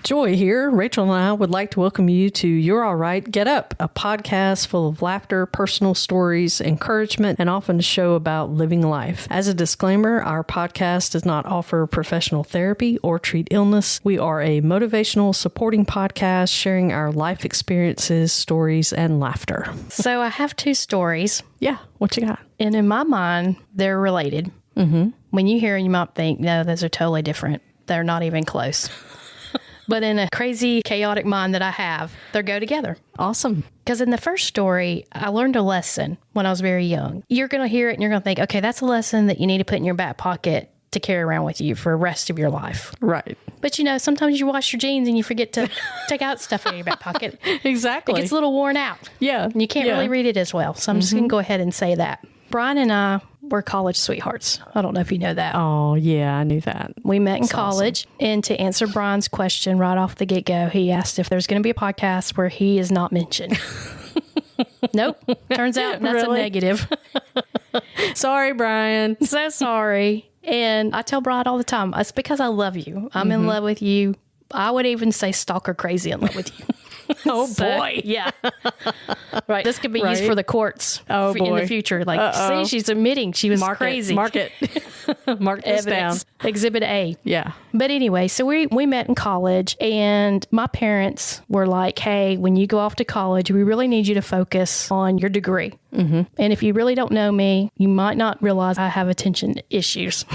Joy here. Rachel and I would like to welcome you to You're All Right, Get Up, a podcast full of laughter, personal stories, encouragement, and often a show about living life. As a disclaimer, our podcast does not offer professional therapy or treat illness. We are a motivational, supporting podcast sharing our life experiences, stories, and laughter. So I have two stories. Yeah, what you got? And in my mind, they're related. Mm-hmm. When you hear them, you might think, no, those are totally different. They're not even close. But in a crazy, chaotic mind that I have, they go together. Awesome. Because in the first story, I learned a lesson when I was very young. You're going to hear it and you're going to think, okay, that's a lesson that you need to put in your back pocket to carry around with you for the rest of your life. Right. But, you know, sometimes you wash your jeans and you forget to take out stuff in your back pocket. Exactly. It gets a little worn out. Yeah. And you can't really read it as well. So I'm just going to go ahead and say that. Brian and I were college sweethearts. I don't know if you know that. Oh, yeah, I knew that. We met in college. Awesome. And to answer Brian's question right off the get-go, he asked if there's going to be a podcast where he is not mentioned. Nope. Turns out that's a negative. Sorry, Brian. So sorry. And I tell Brian all the time, it's because I love you. I'm in love with you. I would even say stalker crazy in love with you. Oh, boy. Yeah. Right. This could be used for the courts in the future. Like, see, she's admitting she was crazy. Mark it. Mark this down. Exhibit A. Yeah. But anyway, so we met in college, and my parents were like, hey, when you go off to college, we really need you to focus on your degree. Mm-hmm. And if you really don't know me, you might not realize I have attention issues.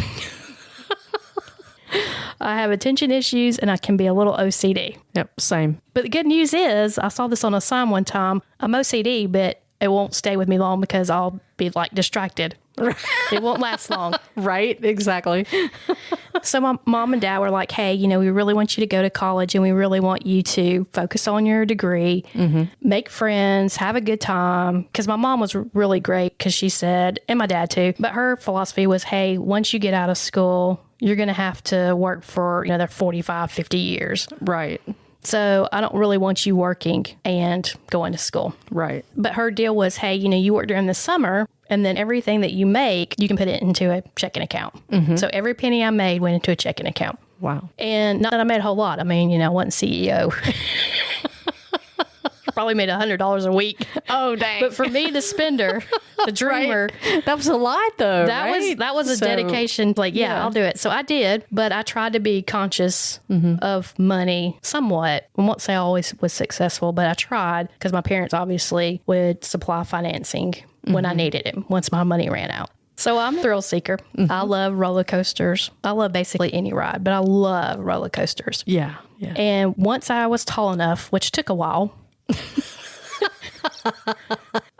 I have attention issues and I can be a little OCD. Yep, same. But the good news is, I saw this on a sign one time. I'm OCD, but it won't stay with me long because I'll be like distracted. It won't last long. Right, exactly. So my mom and dad were like, hey, you know, we really want you to go to college and we really want you to focus on your degree, make friends, have a good time. Because my mom was really great because she said, and my dad too, but her philosophy was, hey, once you get out of school, you're going to have to work for another 45, 50 years. Right. So I don't really want you working and going to school. Right. But her deal was, hey, you know, you work during the summer and then everything that you make, you can put it into a checking account. Mm-hmm. So every penny I made went into a checking account. Wow. And not that I made a whole lot. I mean, you know, I wasn't CEO. Probably made $100 a week. Oh, dang. But for me, the spender, the dreamer. Right. That was a lot, though, That was a dedication. Like, yeah, I'll do it. So I did, but I tried to be conscious of money somewhat. I won't say I always was successful, but I tried because my parents obviously would supply financing when I needed it, once my money ran out. So I'm a thrill seeker. I love roller coasters. I love basically any ride, but I love roller coasters. Yeah. Yeah. And once I was tall enough, which took a while,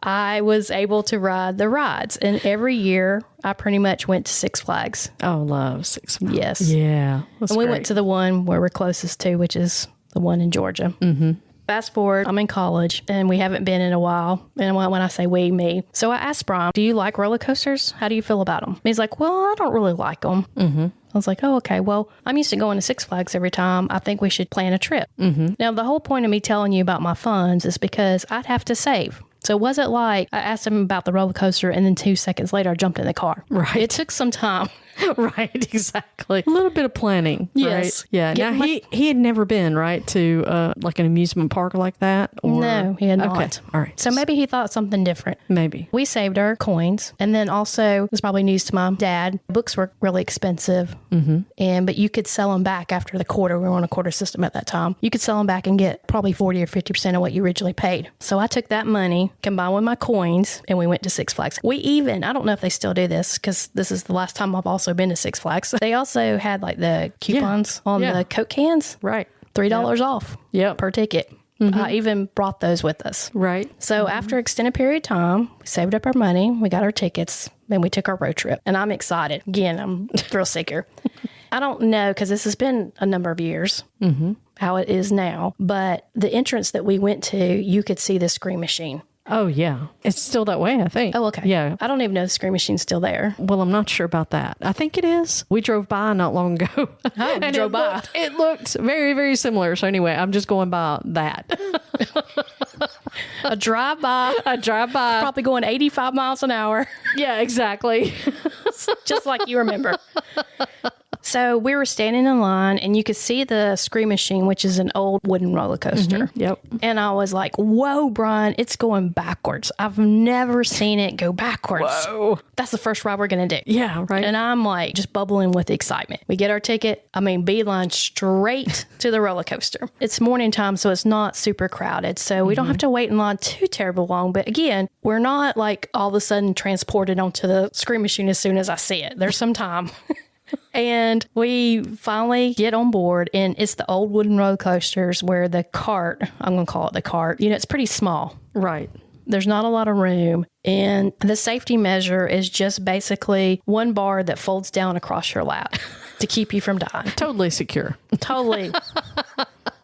I was able to ride the rides. And every year, I pretty much went to Six Flags. Oh, love Six Flags. Yes. Yeah. And we went to the one where we're closest to, which is the one in Georgia. Mm-hmm. Fast forward, I'm in college, and we haven't been in a while. And when I say we, me. So I asked Brian, do you like roller coasters? How do you feel about them? And he's like, well, I don't really like them. Mm-hmm. I was like, oh, okay. Well, I'm used to going to Six Flags every time. I think we should plan a trip. Mm-hmm. Now, the whole point of me telling you about my funds is because I'd have to save. So it wasn't like I asked him about the roller coaster and then 2 seconds later I jumped in the car. Right. It took some time. Right, exactly. A little bit of planning. Yes. Right? Yeah. Now, he had never been, right, to like an amusement park like that? Or... No, he had not. Okay. All right. So maybe he thought something different. Maybe. We saved our coins. And then also, it's probably news to my dad, books were really expensive. Mm-hmm. But you could sell them back after the quarter. We were on a quarter system at that time. You could sell them back and get probably 40 or 50% of what you originally paid. So I took that money, combined with my coins, and we went to Six Flags. I don't know if they still do this, because this is the last time I've also been to Six Flags. They also had like the coupons on the Coke cans. Right. $3 off per ticket. Mm-hmm. I even brought those with us. Right. So after an extended period of time, we saved up our money, we got our tickets, then we took our road trip. And I'm excited. Again, I'm a thrill seeker. I don't know, because this has been a number of years, how it is now. But the entrance that we went to, you could see the Scream Machine. Oh, yeah. It's still that way, I think. Oh, okay. Yeah. I don't even know the Scream Machine's still there. Well, I'm not sure about that. I think it is. We drove by not long ago. Oh, you drove by. It looked very, very similar. So anyway, I'm just going by that. A drive-by. A drive-by. Probably going 85 miles an hour. Yeah, exactly. Just like you remember. So we were standing in line and you could see the Scream Machine, which is an old wooden roller coaster. Yep. And I was like, whoa, Brian, it's going backwards. I've never seen it go backwards. Whoa. That's the first ride we're going to do. Yeah, right. And I'm like just bubbling with excitement. We get our ticket. Beeline straight to the roller coaster. It's morning time, so it's not super crowded. So we don't have to wait in line too terribly long. But again, we're not like all of a sudden transported onto the Scream Machine as soon as I see it. There's some time. And we finally get on board, and it's the old wooden roller coasters where the cart, I'm going to call it the cart, it's pretty small. Right. There's not a lot of room. And the safety measure is just basically one bar that folds down across your lap to keep you from dying. Totally secure. Totally.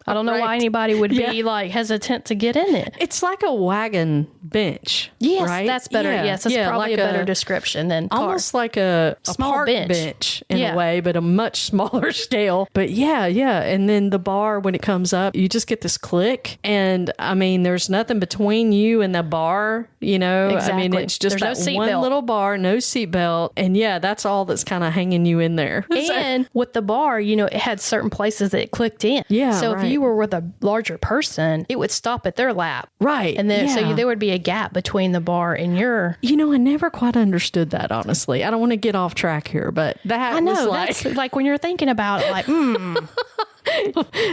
I don't know why anybody would be like hesitant to get in it. It's like a wagon bench. Yes, right? that's better. Yeah. Yes, that's probably like a better description than car. almost like a Small park bench. in Yeah. a way, but a much smaller scale. But yeah. And then the bar, when it comes up, you just get this click. And there's nothing between you and the bar, Exactly. it's just There's no that one seatbelt. little bar, no seatbelt. And yeah, that's all that's kind of hanging you in there. And with the bar, it had certain places that it clicked in. Yeah, So right. if you were with a larger person, it would stop at their lap. Right. And then yeah. there would be a gap between the bar and your. I never quite understood that, honestly. I don't want to get off track here, but that I know. was like That's like when you're thinking about it, like,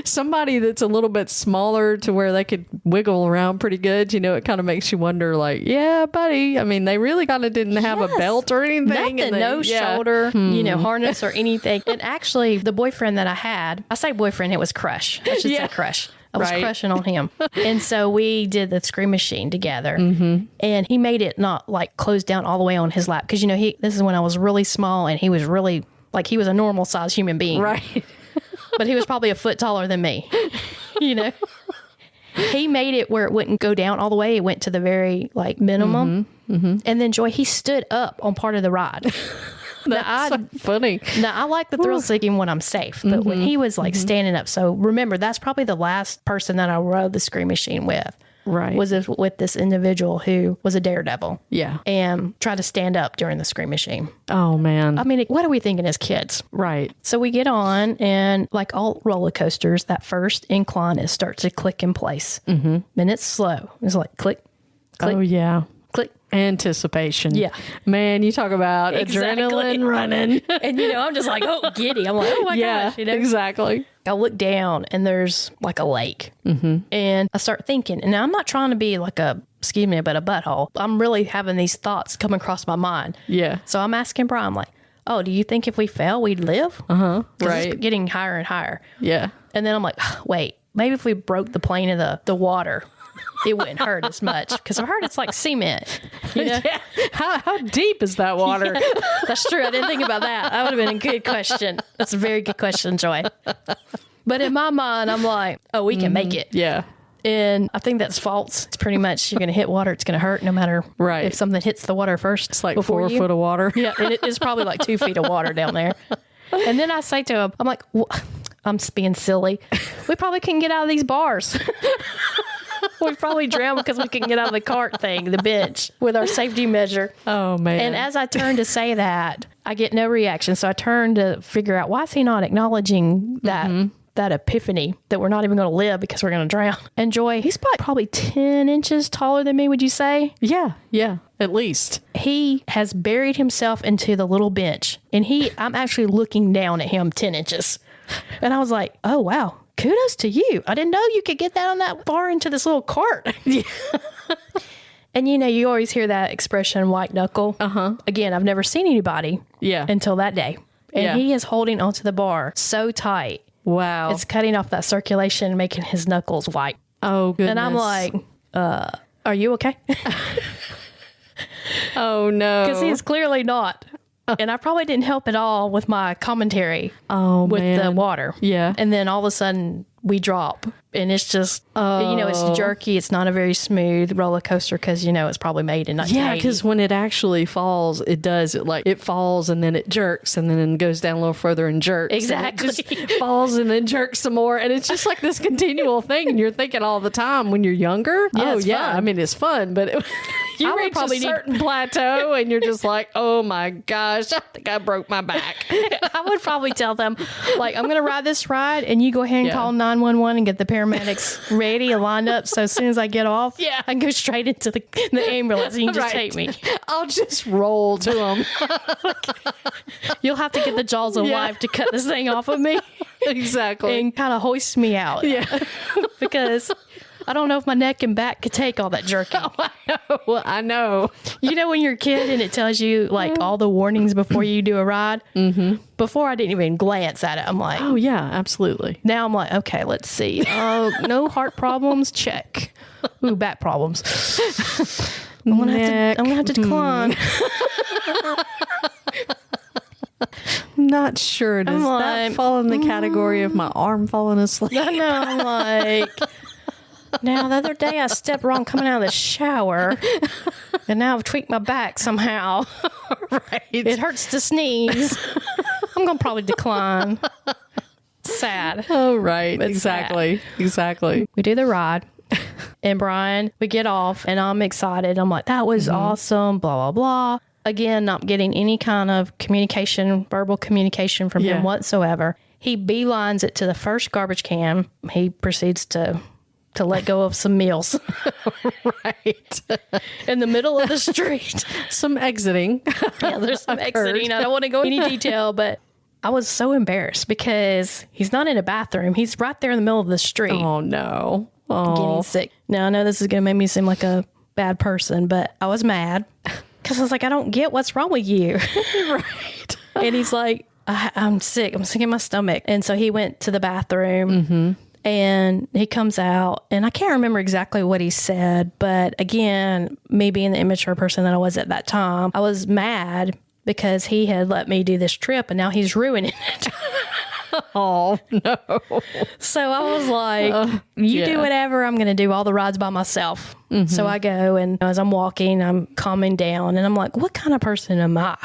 somebody that's a little bit smaller to where they could wiggle around pretty good. It kind of makes you wonder, like, yeah, buddy. They really kind of didn't have a Yes. belt or anything. Nothing, and no shoulder, harness or anything. And actually, the boyfriend that I had, I say boyfriend, it was crush. I should say crush. I was Right. crushing on him. And so we did the Scream Machine together. Mm-hmm. And he made it not like close down all the way on his lap. Because, this is when I was really small and he was really, like, he was a normal sized human being. Right. But he was probably a foot taller than me. He made it where it wouldn't go down all the way. It went to the very, like, minimum. Mm-hmm. And then, Joy, he stood up on part of the ride. That's so funny. Now, I like the thrill seeking when I'm safe, but when he was like standing up, so remember, that's probably the last person that I rode the Scream Machine with. Right. Was with this individual who was a daredevil. Yeah. And tried to stand up during the Scream Machine. Oh, man. What are we thinking as kids? Right. So we get on, and like all roller coasters, that first incline, it starts to click in place. Mm-hmm. And it's slow. It's like click, click, Oh, yeah. click. Anticipation. Yeah. Man, you talk about Exactly. adrenaline running. And, I'm just like, oh, giddy. I'm like, oh my Yeah, gosh. exactly. I look down and there's like a lake. Mm-hmm. And I start thinking, and I'm not trying to be like but a butthole. I'm really having these thoughts come across my mind. Yeah. So I'm asking Brian, like, oh, do you think if we fell, we'd live? Uh-huh. 'Cause Right. It's getting higher and higher. Yeah. And then I'm like, wait, maybe if we broke the plane of the water, it wouldn't hurt as much. Because I've heard it's like cement. Yeah. How deep is that water? That's true. I didn't think about that. That would have been a good question. That's a very good question, Joy. But in my mind, I'm like, oh, we can make it. Yeah. And I think that's false. It's pretty much you're going to hit water. It's going to hurt no matter Right. if something hits the water first. It's like before 4 you. foot of water. Yeah, and it is probably like 2 feet of water down there. And then I say to him, I'm like, I'm being silly. We probably couldn't get out of these bars. We probably drown because we couldn't get out of the cart thing, the bench, with our safety measure. Oh, man. And as I turn to say that, I get no reaction. So I turn to figure out, why is he not acknowledging that that epiphany that we're not even going to live because we're going to drown? And Joy, he's probably 10 inches taller than me, would you say? Yeah. At least. He has buried himself into the little bench, and I'm actually looking down at him 10 inches. And I was like, oh, wow. Kudos to you. I didn't know you could get that on that far into this little cart. Yeah. And you always hear that expression, white knuckle. Uh-huh. Again, I've never seen anybody until that day. And he is holding onto the bar so tight. Wow. It's cutting off that circulation, making his knuckles white. Oh, goodness. And I'm like, are you okay? Oh, no. Because he is clearly not. And I probably didn't help at all with my commentary with the water. Yeah. And then all of a sudden we drop, and it's just, it's jerky. It's not a very smooth roller coaster because, it's probably made in 1980. Yeah, because when it actually falls, it falls and then it jerks and then it goes down a little further and jerks. Exactly. And it just falls and then jerks some more. And it's just like this continual thing. And you're thinking all the time when you're younger, Yeah, it's fun. I mean, it's fun, but You would reach probably a need- certain plateau and you're just like, oh my gosh, I think I broke my back. I would probably tell them, like, I'm going to ride this ride and you go ahead and call 911 and get the paramedics ready and lined up. So as soon as I get off, I can go straight into the ambulance and you can just take me. I'll just roll to them. You'll have to get the jaws of life to cut this thing off of me Exactly. and kind of hoist me out. Yeah. Because I don't know if my neck and back could take all that jerking. Well, I know. You know when you're a kid and it tells you like all the warnings before you do a ride? Mm-hmm. Before I didn't even glance at it. I'm like, Oh, yeah, absolutely. now I'm like, okay, let's see. No heart problems, check. Ooh, back problems. I'm gonna have to decline. Not sure. Does that fall in the category of my arm falling asleep? I know. I'm like, now the other day I stepped wrong coming out of the shower, and now I've tweaked my back somehow. Right. It hurts to sneeze. I'm gonna probably decline. Sad. Oh, right. But Exactly. Exactly. We do the ride. And Brian, we get off and I'm excited. I'm like, that was awesome, blah, blah, blah. Again, not getting any kind of communication, verbal communication from him whatsoever. He beelines it to the first garbage can. He proceeds to let go of some meals. Right. In the middle of the street. Some exiting. Yeah, there's some exiting. I don't want to go into detail, but I was so embarrassed because he's not in a bathroom. He's right there in the middle of the street. Oh, no. Getting Oh, sick. Now I know this is going to make me seem like a bad person, but I was mad because I was like, I don't get what's wrong with you. right. And he's like, I'm sick. I'm sick in my stomach. And so he went to the bathroom and he comes out and I can't remember exactly what he said. But again, me being the immature person that I was at that time, I was mad because he had let me do this trip and now he's ruining it. Oh, no. So I was like, you do whatever. I'm going to do all the rides by myself. So I go, and as I'm walking, I'm calming down, and I'm like, what kind of person am I?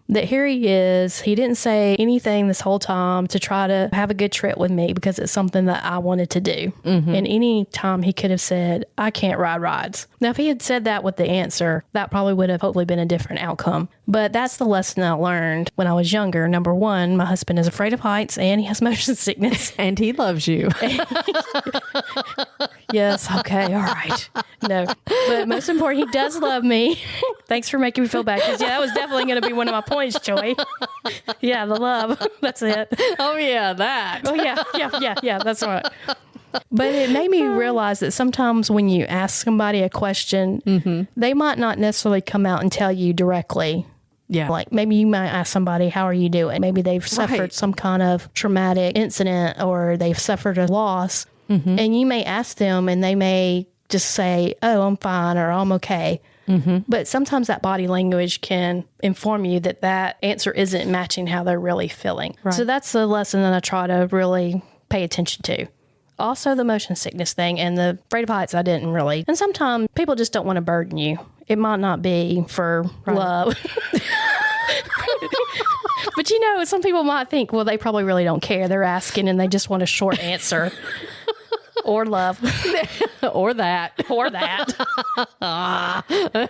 That here he is. He didn't say anything this whole time to try to have a good trip with me because it's something that I wanted to do. And any time he could have said, I can't ride rides. Now, if he had said that with the answer, that probably would have hopefully been a different outcome. But that's the lesson I learned when I was younger. Number one, my husband is afraid of heights and he has motion sickness. And he loves you. Yes. Okay. All right. No. But most important, he does love me. Thanks for making me feel bad. Because, that was definitely going to be one of my points, Joy. Yeah, the love. That's it. Oh, yeah, that. Oh, yeah. That's right. But it made me realize that sometimes when you ask somebody a question, they might not necessarily come out and tell you directly. Yeah. Like maybe you might ask somebody, how are you doing? Maybe they've suffered some kind of traumatic incident or they've suffered a loss. And you may ask them and they may just say, oh, I'm fine or I'm okay. But sometimes that body language can inform you that that answer isn't matching how they're really feeling. Right. So that's the lesson that I try to really pay attention to. Also, the motion sickness thing and the afraid of heights, I didn't really. And sometimes people just don't want to burden you. It might not be for love. But some people might think, well, they probably really don't care. They're asking and they just want a short answer. Or love. Or that. Or that.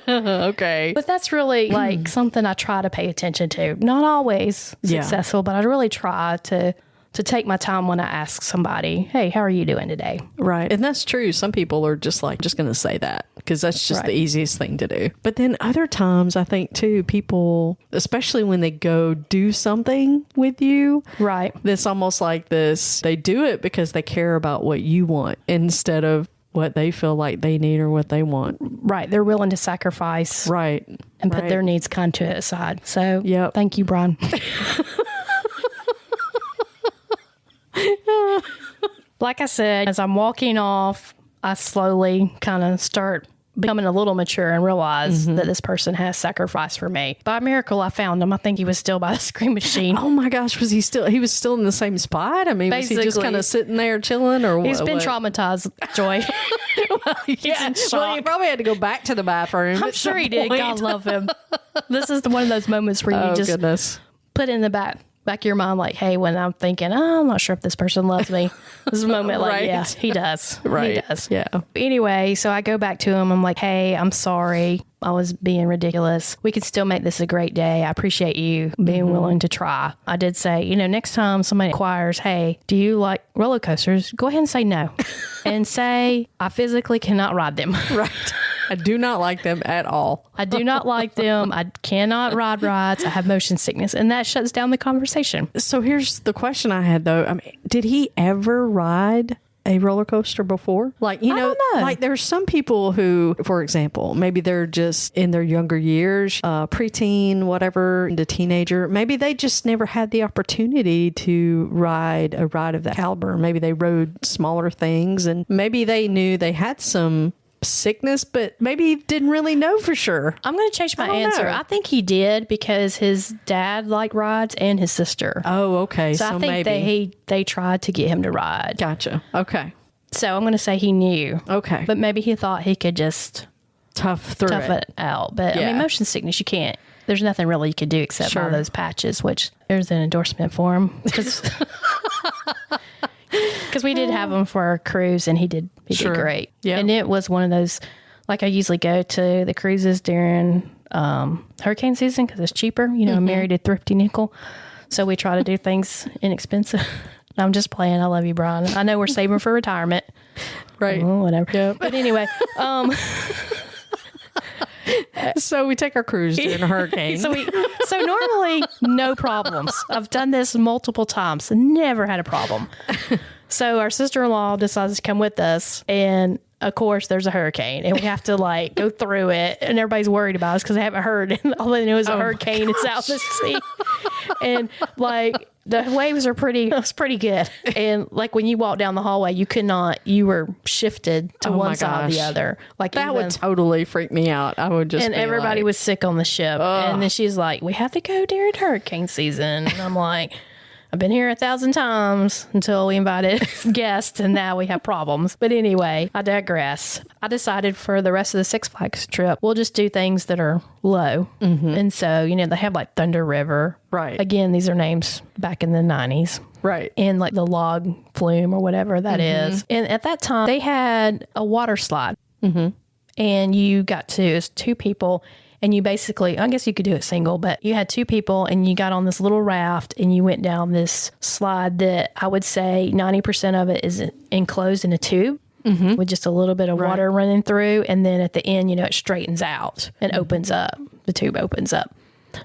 Okay. But that's really like something I try to pay attention to. Not always successful, but I really try to take my time when I ask somebody, hey, how are you doing today? Right. And that's true. Some people are just going to say that because that's just the easiest thing to do. But then other times, I think, too, people, especially when they go do something with you, right? It's almost like this. They do it because they care about what you want instead of what they feel like they need or what they want. Right. They're willing to sacrifice. Right. And put their needs kind of aside. So thank you, Brian. Like I said, as I'm walking off, I slowly kind of start becoming a little mature and realize that this person has sacrificed for me. By miracle, I found him. I think he was still by the screen machine. Oh my gosh, he was still in the same spot? I mean, basically, was he just kind of sitting there chilling or what? He's been traumatized, Joy. Well, he probably had to go back to the bathroom. I'm sure he did. God love him. This is one of those moments where you just goodness. put in the back back of your mind, like, hey, when I'm thinking, oh, I'm not sure if this person loves me, this is a moment like, Right. yeah, he does. Right. He does. Yeah. Anyway, so I go back to him. I'm like, hey, I'm sorry. I was being ridiculous. We can still make this a great day. I appreciate you being willing to try. I did say, next time somebody inquires, hey, do you like roller coasters? Go ahead and say no. And say, I physically cannot ride them. Right. I do not like them at all. I do not like them. I cannot ride rides. I have motion sickness. And that shuts down the conversation. So here's the question I had, though. I mean, did he ever ride a roller coaster before? Like, I don't know. Like there's some people who, for example, maybe they're just in their younger years, preteen, whatever, into teenager. Maybe they just never had the opportunity to ride a ride of that caliber. Maybe they rode smaller things and maybe they knew they had some sickness, but maybe didn't really know for sure. I'm going to change my answer. I think he did because his dad liked rides and his sister. Oh, okay. So I think maybe they tried to get him to ride. Gotcha. Okay. So I'm going to say he knew. Okay. But maybe he thought he could just tough it out. But I mean, motion sickness, you can't. There's nothing really you could do except buy those patches, which there's an endorsement for him. Because we did have him for our cruise, and he did great. Yeah. And it was one of those, like I usually go to the cruises during hurricane season because it's cheaper. I'm married to Thrifty Nickel. So we try to do things inexpensive. I'm just playing. I love you, Brian. I know we're saving for retirement. Right. Whatever. Yep. But anyway. So we take our cruise during a hurricane. So normally no problems. I've done this multiple times, never had a problem. So our sister-in-law decides to come with us, and of course there's a hurricane, and we have to go through it, and everybody's worried about us because they haven't heard, and all they know is a hurricane is out in the sea, and the waves are pretty good, and when you walk down the hallway, you were shifted to one side or the other. That would totally freak me out. I would just. And everybody was sick on the ship, and then she's like, "We have to go during hurricane season," and I'm like, I've been here 1,000 times until we invited guests, and now we have problems. But anyway, I digress. I decided for the rest of the Six Flags trip, we'll just do things that are low. Mm-hmm. And so, they have Thunder River. Right. Again, these are names back in the 90s. Right. And the log flume or whatever that is. And at that time, they had a water slide. Mm-hmm. And you got to, it's two people. And you basically, I guess you could do it single, but you had two people and you got on this little raft and you went down this slide that I would say 90% of it is enclosed in a tube with just a little bit of water running through. And then at the end, it straightens out and opens up. The tube opens up.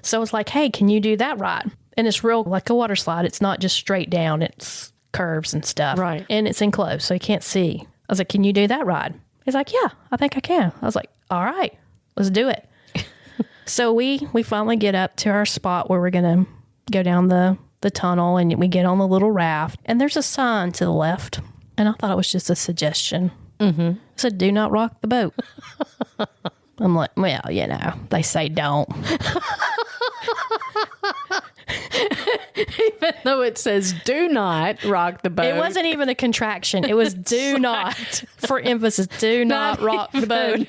So it's like, hey, can you do that ride? And it's real like a water slide. It's not just straight down. It's curves and stuff. Right. And it's enclosed, so you can't see. I was like, can you do that ride? He's like, yeah, I think I can. I was like, all right, let's do it. So we finally get up to our spot where we're going to go down the tunnel, and we get on the little raft, and there's a sign to the left. And I thought it was just a suggestion. Mm-hmm. It said, do not rock the boat. I'm like, well, they say don't. Even though it says do not rock the boat. It wasn't even a contraction. It was do not, for emphasis, do not rock the boat.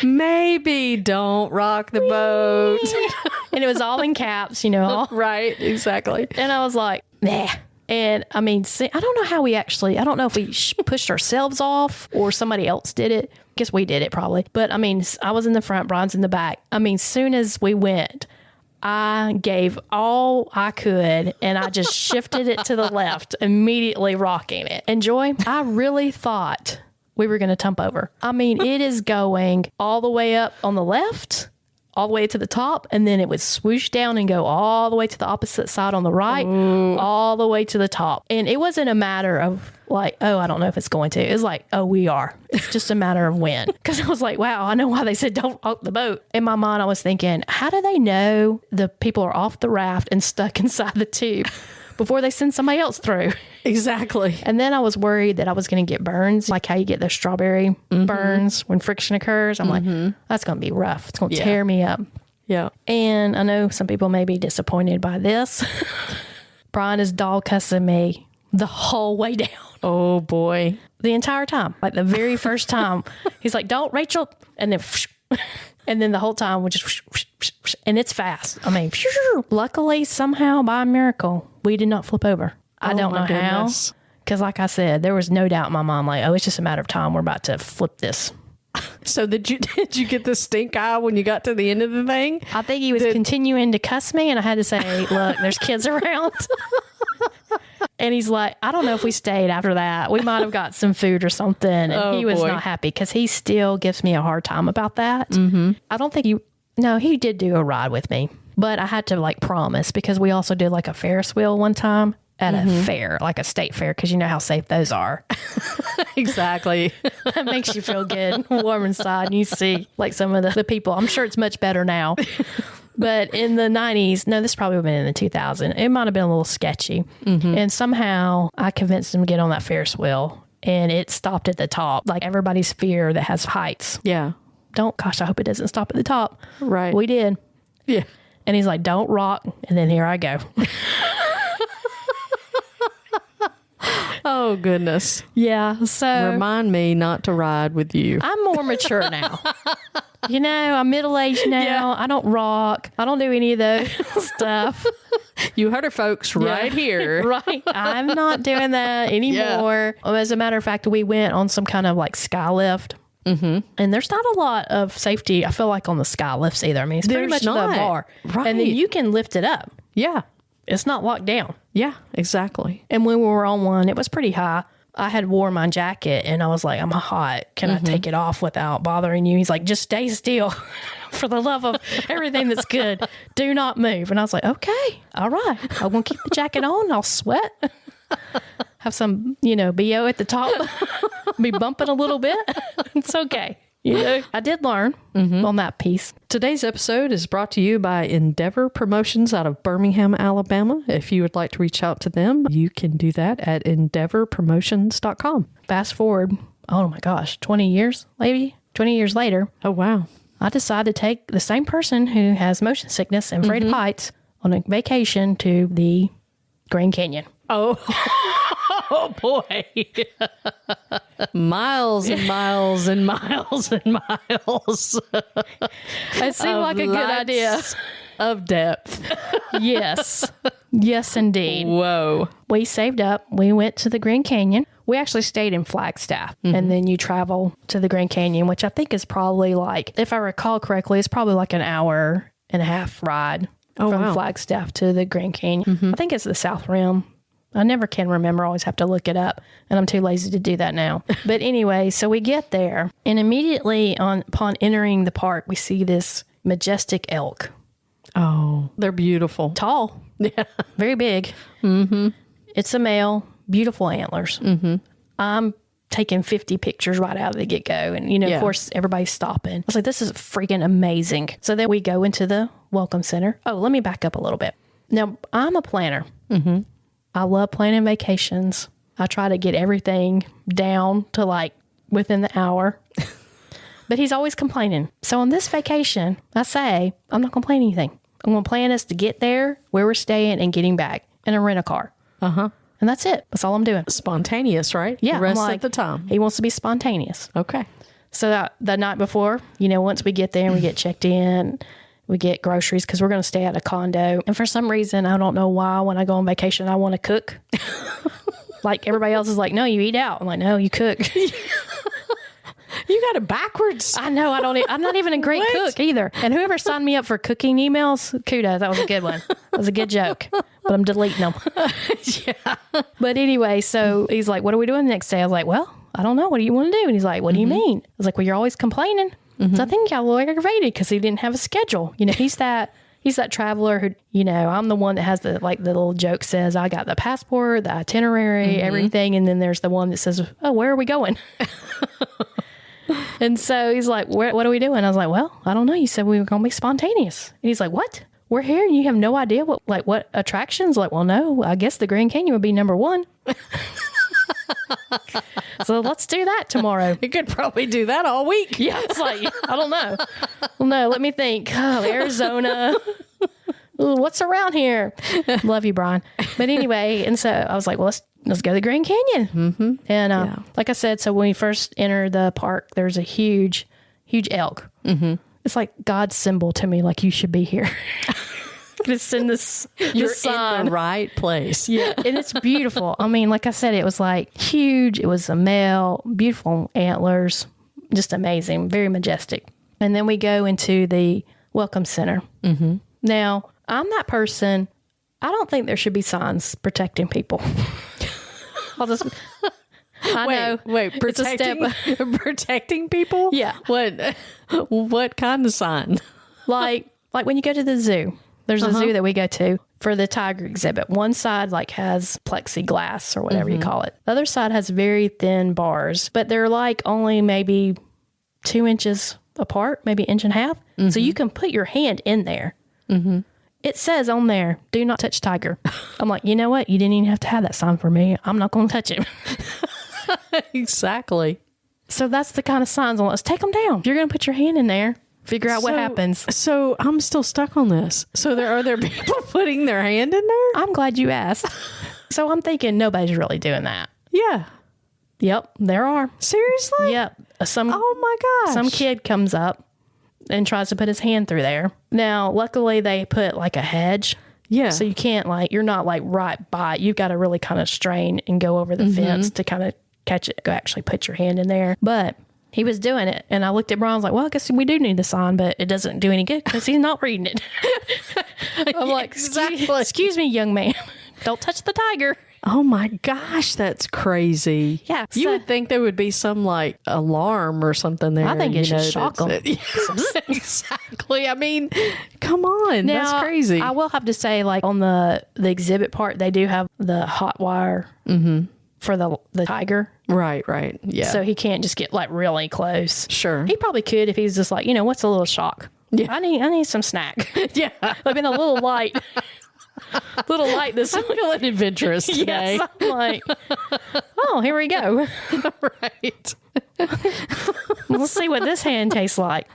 Maybe don't rock the boat. And it was all in caps, all. Right, exactly. And I was like, nah. And I mean, see, I don't know how I don't know if we pushed ourselves off or somebody else did it. I guess we did it probably. But I mean, I was in the front, Brian's in the back. I mean, soon as we went, I gave all I could, and I just shifted it to the left, immediately rocking it. And Joy, I really thought we were going to tump over. I mean, it is going all the way up on the left, all the way to the top, and then it would swoosh down and go all the way to the opposite side on the right, all the way to the top. And it wasn't a matter of I don't know if it's going to. It was like, oh, we are. It's just a matter of when. Because I was like, wow, I know why they said don't rock the boat. In my mind, I was thinking, how do they know the people are off the raft and stuck inside the tube before they send somebody else through? Exactly. And then I was worried that I was going to get burns, like how you get those strawberry burns when friction occurs. I'm like, that's going to be rough. It's going to tear me up. Yeah. And I know some people may be disappointed by this. Brian is dog cussing me the whole way down. Oh, boy. The entire time. Like the very first time. He's like, don't, Rachel. And then, and then the whole time we just, and it's fast. I mean, luckily, somehow, by a miracle, we did not flip over. I don't know how. Because like I said, there was no doubt in my mind, like, oh, it's just a matter of time. We're about to flip this. So did you get the stink eye when you got to the end of the thing? I think he was continuing to cuss me, and I had to say, look, there's kids around. And he's like, I don't know if we stayed after that. We might have got some food or something. And he was not happy because he still gives me a hard time about that. Mm-hmm. I don't think he did do a ride with me, but I had to like promise because we also did like a Ferris wheel one time at a fair, like a state fair, because you know how safe those are. Exactly. That makes you feel good, warm inside. And you see like some of the people. I'm sure it's much better now. But in the 90s, no, this probably would have been in the 2000s. It might have been a little sketchy. Mm-hmm. And somehow I convinced him to get on that Ferris wheel and it stopped at the top. Like everybody's fear that has heights. Yeah. Gosh, I hope it doesn't stop at the top. Right. We did. Yeah. And he's like, don't rock. And then here I go. Oh, goodness. Yeah. So remind me not to ride with you. I'm more mature now. You know, I'm middle-aged now. Yeah. I don't rock. I don't do any of those stuff. You heard it, folks, right here. Right. I'm not doing that anymore. Yeah. As a matter of fact, we went on some kind of like sky lift. Mm-hmm. And there's not a lot of safety, I feel like, on the sky lifts either. I mean, it's pretty much the bar. Right. And then you can lift it up. Yeah. It's not locked down. Yeah, exactly. And when we were on one, it was pretty high. I had worn my jacket and I was like, I'm hot. Can I take it off without bothering you? He's like, just stay still. For the love of everything that's good, do not move. And I was like, okay, all right. I'm going to keep the jacket on. I'll sweat. Have some, BO at the top. Be bumping a little bit. It's okay. I did learn on that piece. Today's episode is brought to you by Endeavor Promotions out of Birmingham, Alabama. If you would like to reach out to them, you can do that at endeavorpromotions.com. Fast forward, oh my gosh, 20 years, maybe 20 years later. Oh, wow. I decided to take the same person who has motion sickness and afraid of heights on a vacation to the Grand Canyon. Oh, oh boy. Miles and miles and miles and miles. It seemed like a good idea. Of depth. Yes. Yes, indeed. Whoa. We saved up. We went to the Grand Canyon. We actually stayed in Flagstaff. And then you travel to the Grand Canyon, which I think is probably like, if I recall correctly, it's probably like an hour and a half ride from Flagstaff to the Grand Canyon. I think it's the South Rim. I never can remember. I always have to look it up, and I'm too lazy to do that now. But anyway, so we get there, and immediately upon entering the park, we see this majestic elk. Oh, they're beautiful. Tall. Yeah. Very big. Mm-hmm. It's a male, beautiful antlers. Mm-hmm. I'm taking 50 pictures right out of the get-go, and, of course, everybody's stopping. I was like, this is freaking amazing. So then we go into the Welcome Center. Oh, let me back up a little bit. Now, I'm a planner. Mm-hmm. I love planning vacations. I try to get everything down to like within the hour. But he's always complaining. So on this vacation, I say, I'm not going to plan anything. I'm going to plan us to get there, where we're staying, and getting back in a rent-a-car. Uh-huh. And that's it. That's all I'm doing. Spontaneous, right? Yeah. The rest of the time. He wants to be spontaneous. Okay. So the night before, once we get there and we get checked in, we get groceries because we're going to stay at a condo. And for some reason, I don't know why, when I go on vacation, I want to cook. Like everybody else is like, no, you eat out. I'm like, no, you cook. You got it backwards. I know. I'm not even a great cook either. And whoever signed me up for cooking emails, kudos. That was a good one. That was a good joke. But I'm deleting them. Yeah. But anyway, so he's like, what are we doing the next day? I was like, well, I don't know. What do you want to do? And he's like, what do you mean? I was like, well, you're always complaining. So I think he got a little aggravated because he didn't have a schedule. He's that traveler who, I'm the one that has the little joke says, I got the passport, the itinerary, everything. And then there's the one that says, oh, where are we going? And so he's like, what are we doing? I was like, well, I don't know. You said we were going to be spontaneous. And he's like, what? We're here and you have no idea what attractions? Like, well, no, I guess the Grand Canyon would be number one. So let's do that tomorrow. You could probably do that all week. Yeah, it's like, I don't know. Well, no, let me think. Oh, Arizona. Ooh, what's around here? Love you, Brian. But anyway, and so I was like, well, let's go to the Grand Canyon. Mm-hmm. And like I said, so when we first enter the park, there's a huge elk. Mm-hmm. it's like God's symbol to me, like you should be here. It's in this sign. in the right place. Yeah. And it's beautiful. I mean, like I said, it was like huge. It was a male, beautiful antlers, just amazing, very majestic. And then we go into the Welcome Center. Mm-hmm. Now, I'm that person. I don't think there should be signs protecting people. I'll just... Wait, protecting people? Yeah. What kind of sign? Like when you go to the zoo, there's a zoo that we go to for the tiger exhibit. One side like has plexiglass or whatever you call it. The other side has very thin bars, but they're like only maybe 2 inches apart, maybe an inch and a half. So you can put your hand in there. Mm-hmm. It says on there, do not touch tiger. I'm like, you know what? You didn't even have to have that sign for me. I'm not going to touch him. Exactly. So that's the kind of signs on. Let's take them down. If you're going to put your hand in there, figure out what happens. So I'm still stuck on this. So are there people putting their hand in there? I'm glad you asked. So I'm thinking nobody's really doing that. Yeah. Yep, there are. Seriously? Yep. Oh my gosh. Some kid comes up and tries to put his hand through there. Now, luckily they put like a hedge. Yeah. So you can't you're not like right by it. You've got to really kind of strain and go over the fence to kind of catch it, go actually put your hand in there. But he was doing it. And I looked at Brian, I was like, well, I guess we do need the sign, but it doesn't do any good because he's not reading it. I'm like, excuse me, young man. Don't touch the tiger. Oh my gosh, that's crazy. Yeah. You would think there would be some like alarm or something there. I think it should shock them. Exactly. I mean, come on. Now, that's crazy. I will have to say, like on the exhibit part, they do have the hot wire for the tiger. Right. Yeah. So he can't just get like really close. Sure. He probably could if he's just like, what's a little shock? Yeah. I need some snack. Yeah. I've been a little light. I'm feeling adventurous today. Yes, I'm like, oh, here we go. Right. Let's see what this hand tastes like.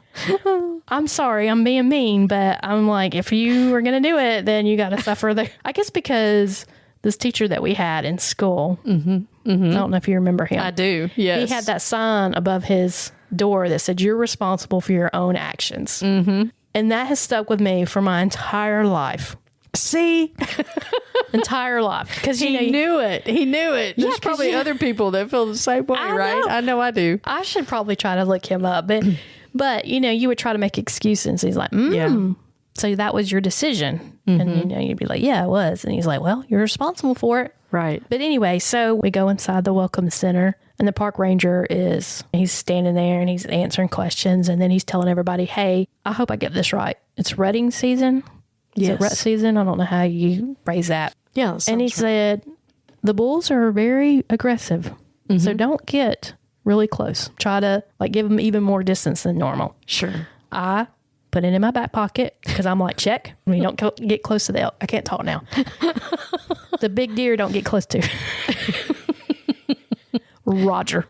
I'm sorry, I'm being mean, but I'm like, if you were going to do it, then you got to suffer I guess because this teacher that we had in school, I don't know if you remember him. I do, yes. He had that sign above his door that said, you're responsible for your own actions. Mm-hmm. And that has stuck with me for my entire life. See? Entire life. Because he knew it. He knew it. There's probably other people that feel the same way, right? I know I do. I should probably try to look him up. But you would try to make excuses. He's like, yeah. So that was your decision. And, you'd be like, yeah, it was. And he's like, well, you're responsible for it. Right. But anyway, so we go inside the Welcome Center and the park ranger he's standing there and he's answering questions. And then he's telling everybody, hey, I hope I get this right. It's rutting season. Is it rut season? I don't know how you phrase that. Yeah. And he said, the bulls are very aggressive. So don't get really close. Try to give them even more distance than normal. Sure. I put it in my back pocket because I'm like, check. We don't get close to the elk. I can't talk now. The big deer don't get close to. Roger.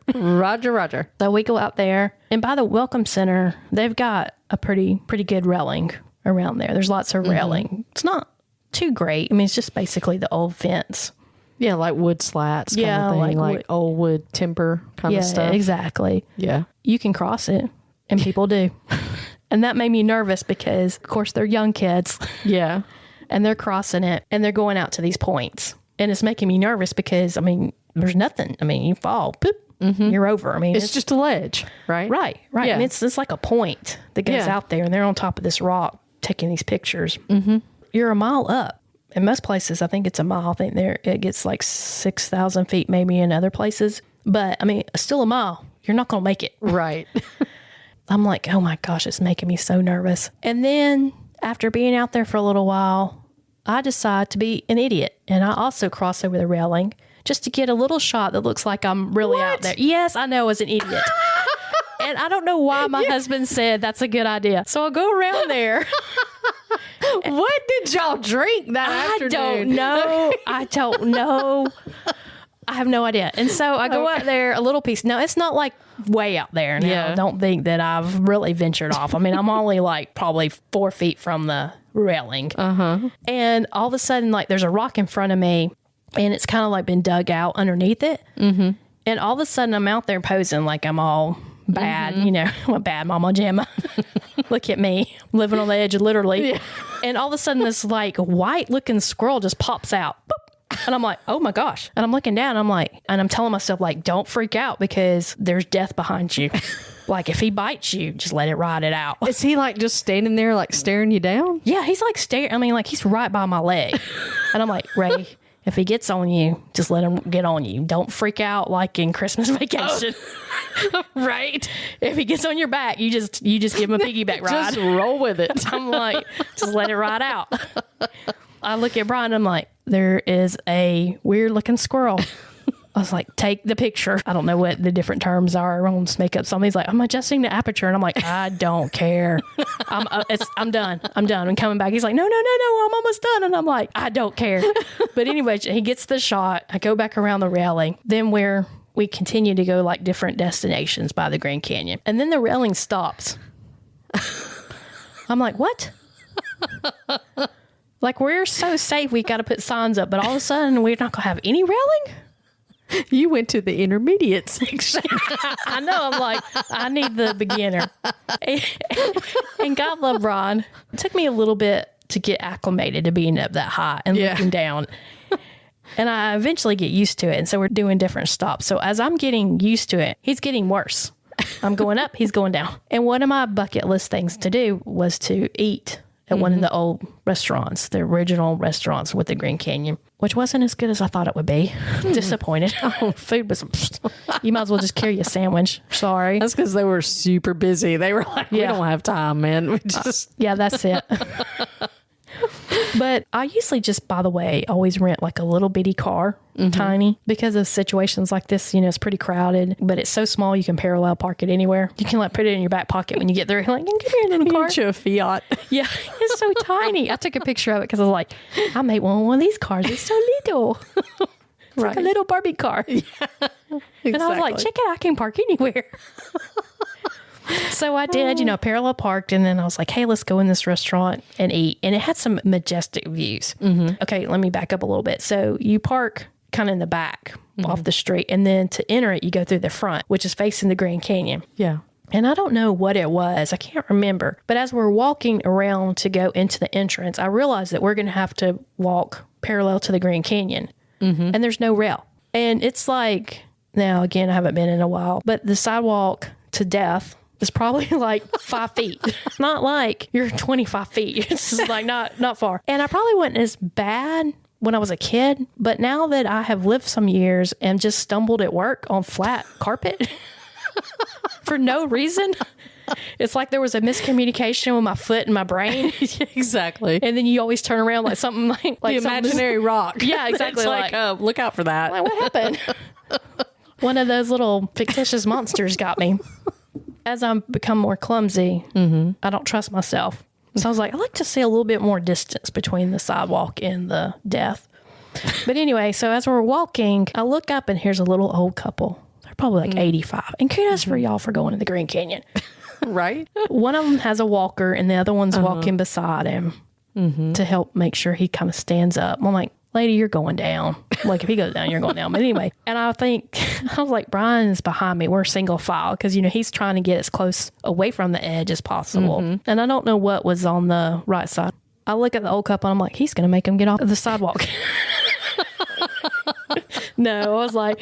So we go out there, and by the Welcome Center, they've got a pretty good railing around there. There's lots of railing. It's not too great. I mean, it's just basically the old fence. Yeah, like wood slats kind of thing, like old wood timber kind of stuff. Yeah, exactly. Yeah. You can cross it, and people do. And that made me nervous because, of course, they're young kids. Yeah. And they're crossing it, and they're going out to these points. And it's making me nervous because, I mean, there's nothing. I mean, you fall, poop, you're over. I mean, it's just a ledge, right? Right. Yeah. I mean, it's like a point that goes out there, and they're on top of this rock taking these pictures. You're a mile up. In most places, I think it's a mile. I think it gets like 6,000 feet maybe in other places. But, I mean, still a mile. You're not going to make it. Right. I'm like, oh my gosh, it's making me so nervous. And then after being out there for a little while, I decide to be an idiot. And I also cross over the railing just to get a little shot that looks like I'm really out there. Yes, I know, as an idiot. And I don't know why my husband said that's a good idea. So I'll go around there. What did y'all drink that afternoon? I don't know. I have no idea. And so I go out there a little piece. Now, it's not like way out there. Now, Yeah. I don't think that I've really ventured off. I mean, I'm only like probably 4 feet from the railing. And all of a sudden, like there's a rock in front of me and it's kind of like been dug out underneath it. And all of a sudden I'm out there posing like I'm all bad, I'm a bad mama Gemma. Look at me living on the edge, literally. Yeah. And all of a sudden this like white looking squirrel just pops out. Boop. And I'm like, oh my gosh. And I'm looking down, and I'm telling myself like, don't freak out because there's death behind you. Like if he bites you, just let it ride it out. Is he like just standing there like staring you down? Yeah, he's like staring. I mean, like he's right by my leg. And I'm like, Ray, if he gets on you, just let him get on you. Don't freak out like in Christmas Vacation. Oh. Right. If he gets on your back, you just give him a piggyback ride. Just roll with it. I'm like, just let it ride out. I look at Brian, I'm like, there is a weird looking squirrel. I was like, take the picture. I don't know what the different terms are. I'm going to make up something. He's like, I'm adjusting the aperture. And I'm like, I don't care. I'm done. I'm coming back. He's like, no, I'm almost done. And I'm like, I don't care. But anyway, he gets the shot. I go back around the railing. Then we continue to go like different destinations by the Grand Canyon. And then the railing stops. I'm like, what? Like, we're so safe. We got to put signs up. But all of a sudden, we're not going to have any railing? You went to the intermediate section. I know. I'm like, I need the beginner. And God love Ron. It took me a little bit to get acclimated to being up that high and looking down. And I eventually get used to it. And so we're doing different stops. So as I'm getting used to it, he's getting worse. I'm going up, he's going down. And one of my bucket list things to do was to eat at one of the old restaurants, the original restaurants with the Grand Canyon, which wasn't as good as I thought it would be. Disappointed. Food was, you might as well just carry a sandwich. Sorry. That's because they were super busy. They were like, we don't have time, man. We just yeah, that's it. But I usually just, by the way, always rent like a little bitty car, tiny, because of situations like this. It's pretty crowded, but it's so small you can parallel park it anywhere. You can like put it in your back pocket when you get there. Like, give me a little car. Get you a Fiat. Yeah, it's so tiny. I took a picture of it because I was like, I made one of these cars. It's so little. It's like a little Barbie car. Yeah, exactly. And I was like, check it out. I can park anywhere. So I did, parallel parked, and then I was like, hey, let's go in this restaurant and eat. And it had some majestic views. Okay, let me back up a little bit. So you park kind of in the back off the street, and then to enter it, you go through the front, which is facing the Grand Canyon. Yeah. And I don't know what it was. I can't remember. But as we're walking around to go into the entrance, I realized that we're going to have to walk parallel to the Grand Canyon. And there's no rail. And it's like, now, again, I haven't been in a while, but the sidewalk to death is probably like 5 feet. It's not like you're 25 feet. It's just like not far. And I probably wasn't as bad when I was a kid, but now that I have lived some years and just stumbled at work on flat carpet for no reason, it's like there was a miscommunication with my foot and my brain. Exactly. And then you always turn around like something like the imaginary rock. Yeah, exactly. It's like, look out for that. Like, what happened? One of those little fictitious monsters got me. As I've become more clumsy, I don't trust myself. So I was like, I like to see a little bit more distance between the sidewalk and the death. But anyway, so as we're walking, I look up and here's a little old couple. They're probably like 85. And kudos for y'all for going to the Grand Canyon. Right? One of them has a walker and the other one's walking beside him to help make sure he kind of stands up. I'm like, lady, you're going down. Like, if he goes down, you're going down. But anyway, and I was like, Brian's behind me. We're single file because, he's trying to get as close away from the edge as possible. And I don't know what was on the right side. I look at the old couple and I'm like, he's going to make him get off the sidewalk. No, I was like,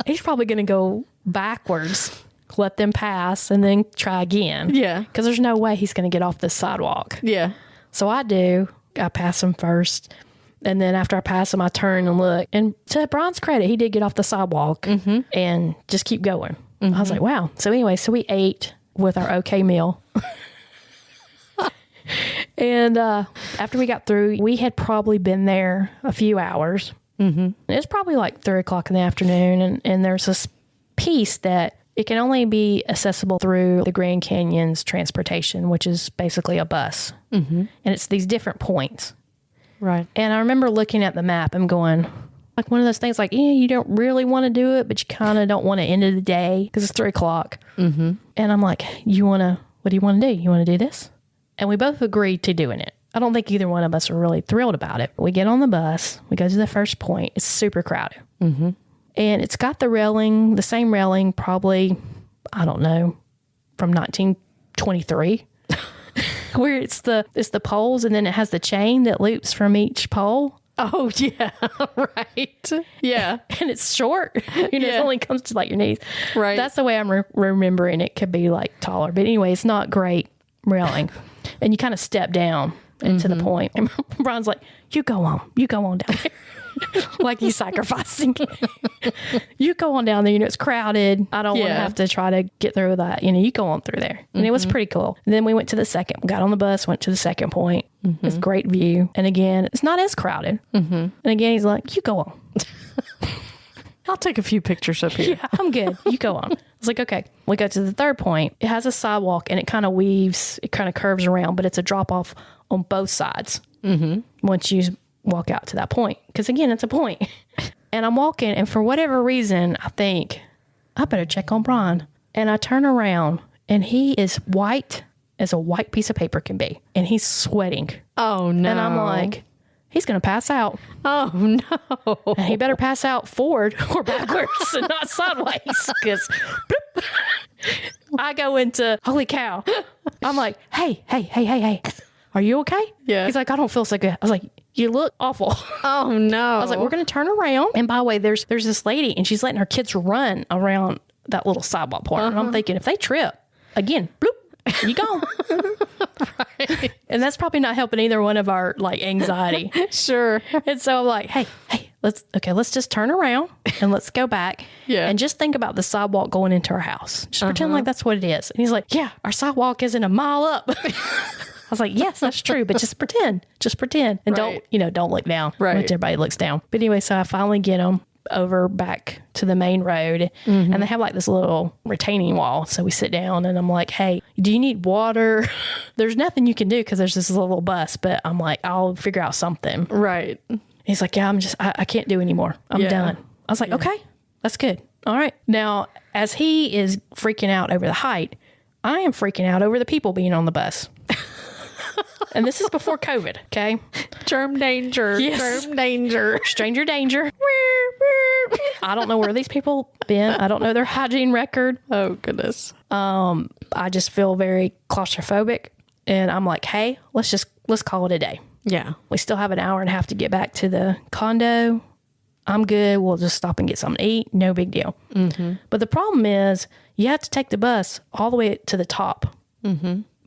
he's probably going to go backwards, let them pass, and then try again. Yeah. Because there's no way he's going to get off the sidewalk. Yeah. So I pass him first. And then after I pass him, I turn and look. And to Brian's credit, he did get off the sidewalk and just keep going. I was like, wow. So anyway, we ate with our okay meal. And after we got through, we had probably been there a few hours. It was probably like 3 o'clock in the afternoon. And there's this piece that it can only be accessible through the Grand Canyon's transportation, which is basically a bus. And it's these different points. Right. And I remember looking at the map and going, like one of those things like, you don't really want to do it, but you kind of don't want to end of the day because it's 3 o'clock. And I'm like, what do you want to do? You want to do this? And we both agreed to doing it. I don't think either one of us were really thrilled about it. We get on the bus. We go to the first point. It's super crowded. And it's got the same railing, probably, I don't know, from 1923. Where it's the poles and then it has the chain that loops from each pole. Oh, yeah. Right. Yeah. And it's short. It only comes to like your knees. Right. That's the way I'm remembering it. Could be like taller. But anyway, it's not great railing. And you kind of step down into the point. And Brian's like, you go on down there. Like he's sacrificing. You go on down there, it's crowded. I don't want to have to try to get through that. You go on through there. And it was pretty cool. And then we went to the second, got on the bus, went to the second point. It's a great view. And again, it's not as crowded. And again, he's like, you go on. I'll take a few pictures up here. Yeah, I'm good. You go on. I was like, okay. We go to the third point. It has a sidewalk and it kind of weaves, it kind of curves around, but it's a drop off on both sides. Once you walk out to that point. Because again, it's a point. And I'm walking, and for whatever reason, I think, I better check on Brian. And I turn around, and he is white as a white piece of paper can be. And he's sweating. Oh, no. And I'm like, he's going to pass out. Oh, no. And he better pass out forward or backwards and not sideways. Because I go into, holy cow. I'm like, hey. Are you okay? Yeah. He's like, I don't feel so good. I was like, you look awful. Oh, no. I was like, we're going to turn around. And by the way, there's this lady and she's letting her kids run around that little sidewalk part. And I'm thinking, if they trip, again, bloop, you go. Right. And that's probably not helping either one of our like anxiety. Sure. And so I'm like, hey, let's just turn around and let's go back. Yeah. And just think about the sidewalk going into our house. Just pretend like that's what it is. And he's like, yeah, our sidewalk isn't a mile up. I was like, yes, that's true, but just pretend. And don't look down. Right. Which everybody looks down. But anyway, so I finally get them over back to the main road and they have like this little retaining wall. So we sit down and I'm like, hey, do you need water? There's nothing you can do because there's this little bus, but I'm like, I'll figure out something. Right. He's like, yeah, I can't do anymore. I'm done. I was like, okay, that's good. All right. Now, as he is freaking out over the height, I am freaking out over the people being on the bus. And this is before COVID, okay? Germ danger. Yes. Germ danger. Stranger danger. I don't know where these people been. I don't know their hygiene record. Oh, goodness. I just feel very claustrophobic. And I'm like, hey, let's call it a day. Yeah. We still have an hour and a half to get back to the condo. I'm good. We'll just stop and get something to eat. No big deal. But the problem is you have to take the bus all the way to the top.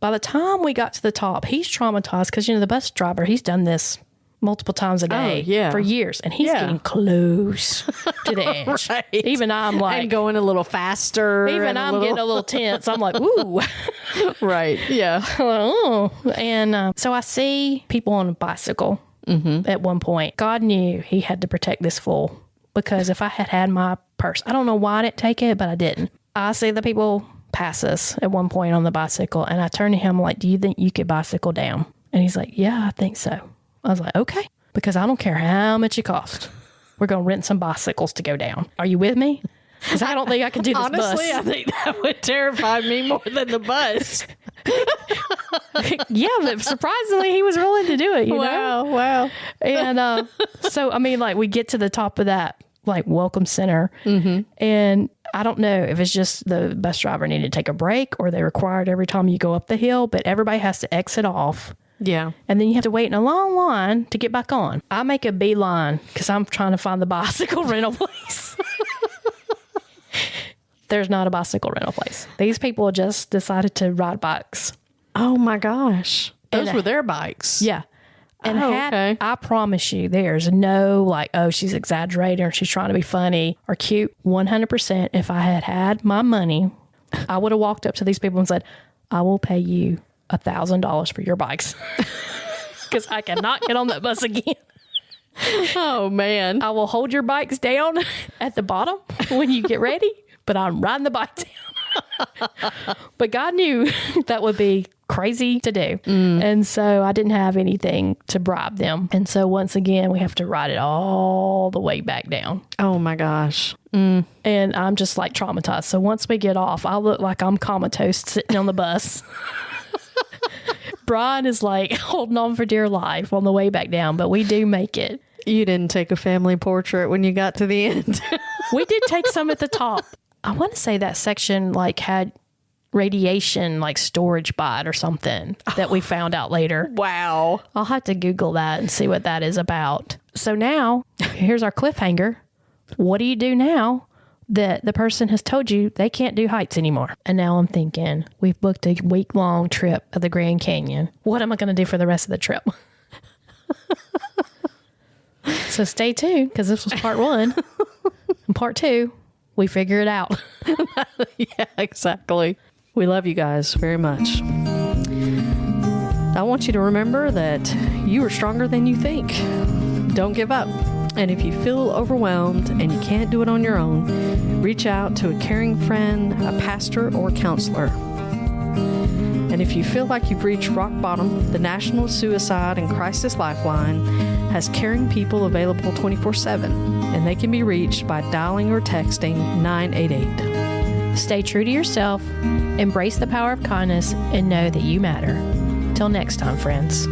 By the time we got to the top, he's traumatized because, the bus driver, he's done this multiple times a day for years. And he's getting close to the edge. Right. Even I'm like... And going a little faster. Even I'm getting a little tense. I'm like, ooh. Right. Yeah. Oh. And so I see people on a bicycle at one point. God knew he had to protect this fool because if I had my purse, I don't know why I didn't take it, but I didn't. I see the people pass us at one point on the bicycle and I turned to him like, do you think you could bicycle down? And he's like, yeah, I think so. I was like, okay, because I don't care how much it costs. We're going to rent some bicycles to go down. Are you with me? Because I don't think I can do this. Honestly, I think that would terrify me more than the bus. Yeah, but surprisingly, he was willing to do it, you know? Wow. And so, I mean, like we get to the top of that like welcome center and I don't know if it's just the bus driver needed to take a break or they required every time you go up the hill, but everybody has to exit off. Yeah. And then you have to wait in a long line to get back on. I make a beeline because I'm trying to find the bicycle rental place. There's not a bicycle rental place. These people just decided to ride bikes. Oh my gosh. Those And were their bikes. Yeah. And okay. I promise you, there's no like, oh, she's exaggerating or she's trying to be funny or cute. 100%. If I had my money, I would have walked up to these people and said, I will pay you $1,000 for your bikes because I cannot get on that bus again. Oh man. I will hold your bikes down at the bottom when you get ready, but I'm riding the bike down. But God knew that would be crazy to do. And so I didn't have anything to bribe them. And so once again, we have to ride it all the way back down. Oh my gosh. And I'm just like traumatized. So once we get off, I look like I'm comatose sitting on the bus. Brian is like holding on for dear life on the way back down, but we do make it. You didn't take a family portrait when you got to the end. We did take some at the top. I want to say that section like had radiation like storage by it or something that we found out later. Wow. I'll have to Google that and see what that is about. So now, here's our cliffhanger. What do you do now that the person has told you they can't do heights anymore? And now I'm thinking, we've booked a week-long trip of the Grand Canyon. What am I going to do for the rest of the trip? So stay tuned, because this was part 1. And part 2, we figure it out. Yeah, exactly. We love you guys very much. I want you to remember that you are stronger than you think. Don't give up. And if you feel overwhelmed and you can't do it on your own, reach out to a caring friend, a pastor, or counselor. And if you feel like you've reached rock bottom, the National Suicide and Crisis Lifeline has caring people available 24/7, and they can be reached by dialing or texting 988. Stay true to yourself, embrace the power of kindness, and know that you matter. Till next time, friends.